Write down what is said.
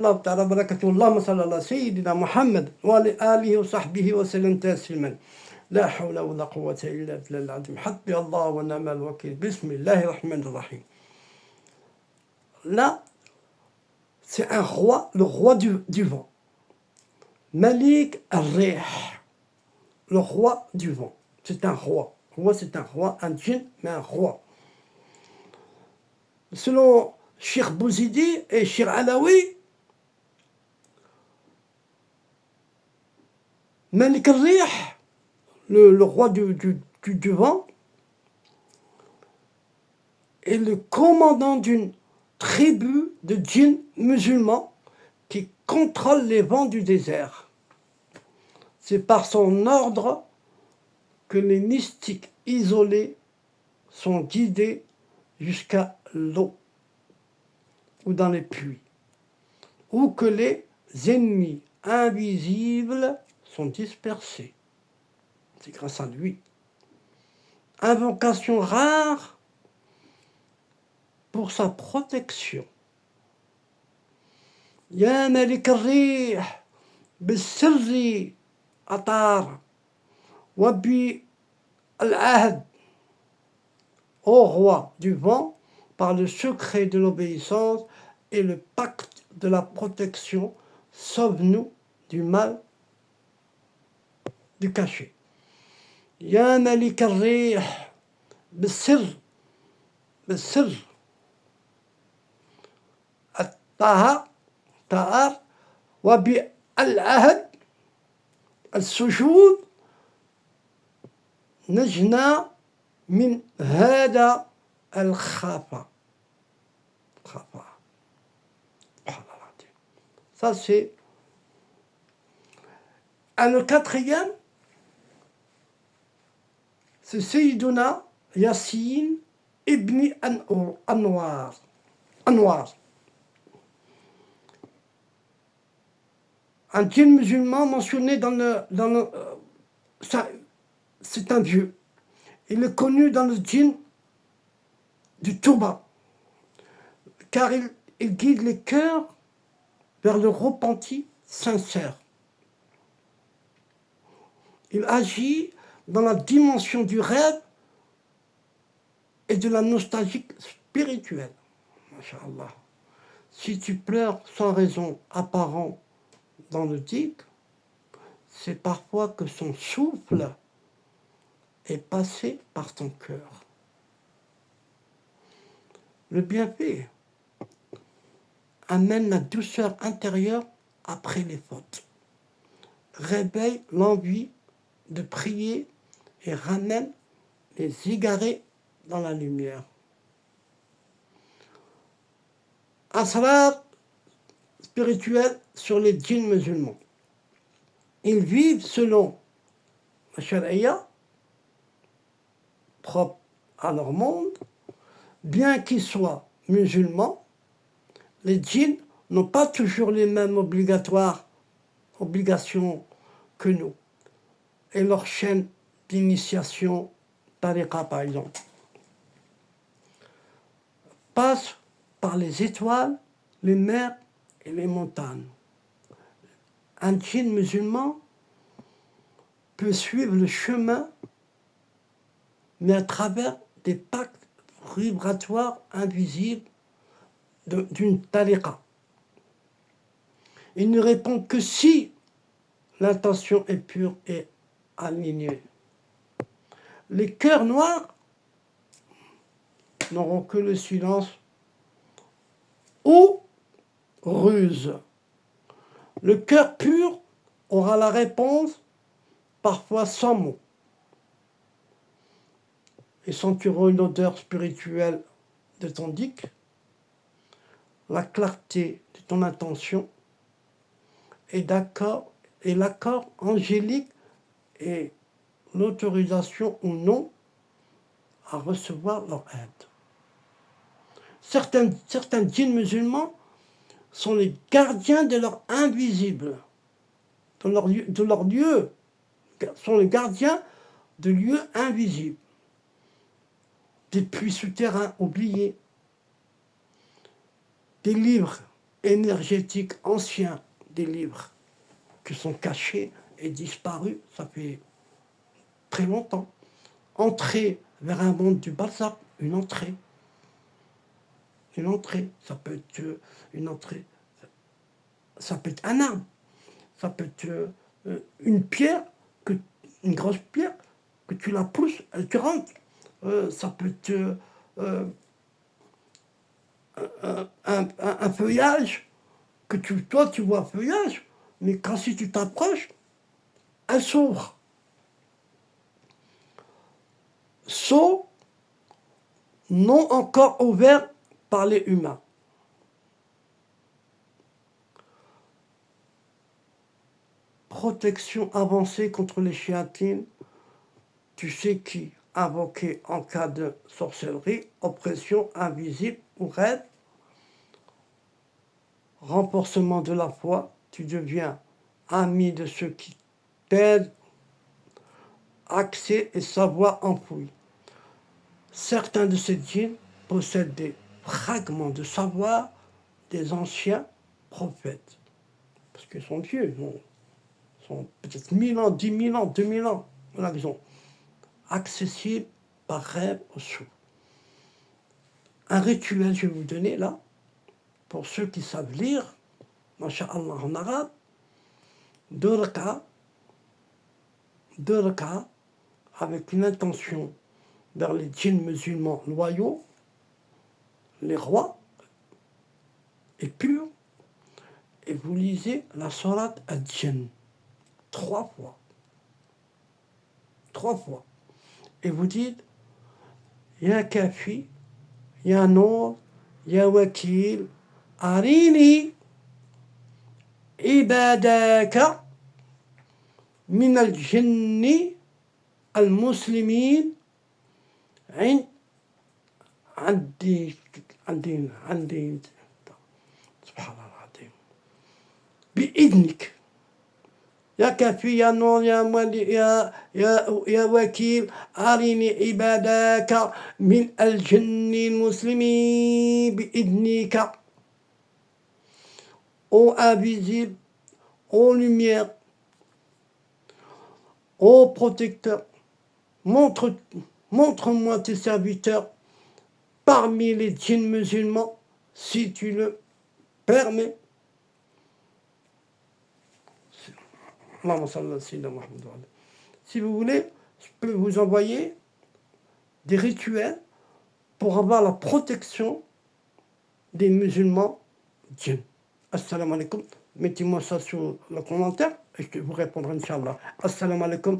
الله تعالى بركاته. اللهم صل على سيدنا محمد وعلى آله وصحبه وسلم تسليما. لا حول ولا قوة إلا بالله العظيم. حسبي الله ونعم الوكيل. بسم الله الرحمن الرحيم. Là, c'est un roi, le roi du vent. Malik al-Rih, le roi du vent. C'est un roi. Roi, c'est un roi, un djinn, mais un roi. Selon Cheikh Bouzidi et Cheikh Alaoui, Malik al-Rih, le roi du vent, est le commandant d'une tribu de djinns musulmans qui contrôle les vents du désert. C'est par son ordre que les mystiques isolés sont guidés jusqu'à l'eau ou dans les puits, ou que les ennemis invisibles sont dispersés. C'est grâce à lui. Invocation rare pour sa protection. Ya Malik al-Rih بالسر أطار وبالعهد, ô roi du vent, par le secret de l'obéissance et le pacte de la protection, sauve-nous du mal du cachet. Ya Malik al-Rih بالسر الطهر وبالعهد السجود نجنا من هذا الخفا. Ça c'est le quatrième, c'est Sayyiduna Yassine ibn Anwar. Un djinn musulman mentionné c'est un vieux. Il est connu dans le djinn du Touba, car il guide les cœurs vers le repenti sincère. Il agit dans la dimension du rêve et de la nostalgie spirituelle. Masha'Allah. Si tu pleures sans raison apparente dans le digue, c'est parfois que son souffle est passé par ton cœur. Le bienfait amène la douceur intérieure après les fautes, réveille l'envie de prier et ramène les égarés dans la lumière. Asrar spirituel sur les djinns musulmans. Ils vivent selon la charia, propre à leur monde. Bien qu'ils soient musulmans, les djinns n'ont pas toujours les mêmes obligations que nous. Et leur chaîne d'initiation, tariqa par exemple, passe par les étoiles, les mers et les montagnes. Un djinn musulman peut suivre le chemin, mais à travers des pactes vibratoires invisibles d'une tariqa. Il ne répond que si l'intention est pure et alignée. Les cœurs noirs n'auront que le silence ou ruse. Le cœur pur aura la réponse, parfois sans mots. Et sentiront une odeur spirituelle de ton dique, la clarté de ton intention et l'accord angélique et l'autorisation ou non à recevoir leur aide. Certains djinns musulmans sont les gardiens de leur invisible, de leur lieu, sont les gardiens de lieux invisibles, des puits souterrains oubliés, des livres énergétique ancien des livres qui sont cachés et disparus, ça fait très longtemps. Entrer vers un monde du barzakh, une entrée. Une entrée, ça peut être une entrée, ça peut être un arbre, ça peut être une pierre, une grosse pierre, que tu la pousses, elle te rentre. Ça peut être un feuillage, que toi tu vois un feuillage, mais quand si tu t'approches, elle s'ouvre. Saut non encore ouvert par les humains. Protection avancée contre les chiatines, tu sais qui invoquer en cas de sorcellerie, oppression invisible ou raide. Renforcement de la foi, tu deviens ami de ceux qui t'aident, accès et savoir enfoui. Certains de ces djinns possèdent des fragments de savoir des anciens prophètes. Parce qu'ils sont vieux, ils sont peut-être 1000 ans, 10 000 ans, 2000 ans. Voilà, ils sont accessibles par rêve au sou. Un rituel, je vais vous donner là, pour ceux qui savent lire, masha'Allah en arabe, 2 rak'as, avec une intention vers les djinns musulmans loyaux, les rois, et purs, et vous lisez la sourate ad-djinn 3 fois. 3 fois. Et vous dites, Ya Kafi, Ya Nour, Ya Wakil, Arini, Ibadaka, Min al-Jinni, al-Muslimin, عندي سبحان الله العظيم بإذنك يا كافي يا نور يا مولي يا وكيل أرني عبادك من الجن المسلمين بإذنك. Ô invisible, ô lumière, ô protecteur, montre-moi tes serviteurs parmi les djinns musulmans, si tu le permets. Si vous voulez, je peux vous envoyer des rituels pour avoir la protection des musulmans djinns. Assalamu alaikum. Mettez-moi ça sur le commentaire et je vous répondrai, Inch'Allah. Assalamu alaikum.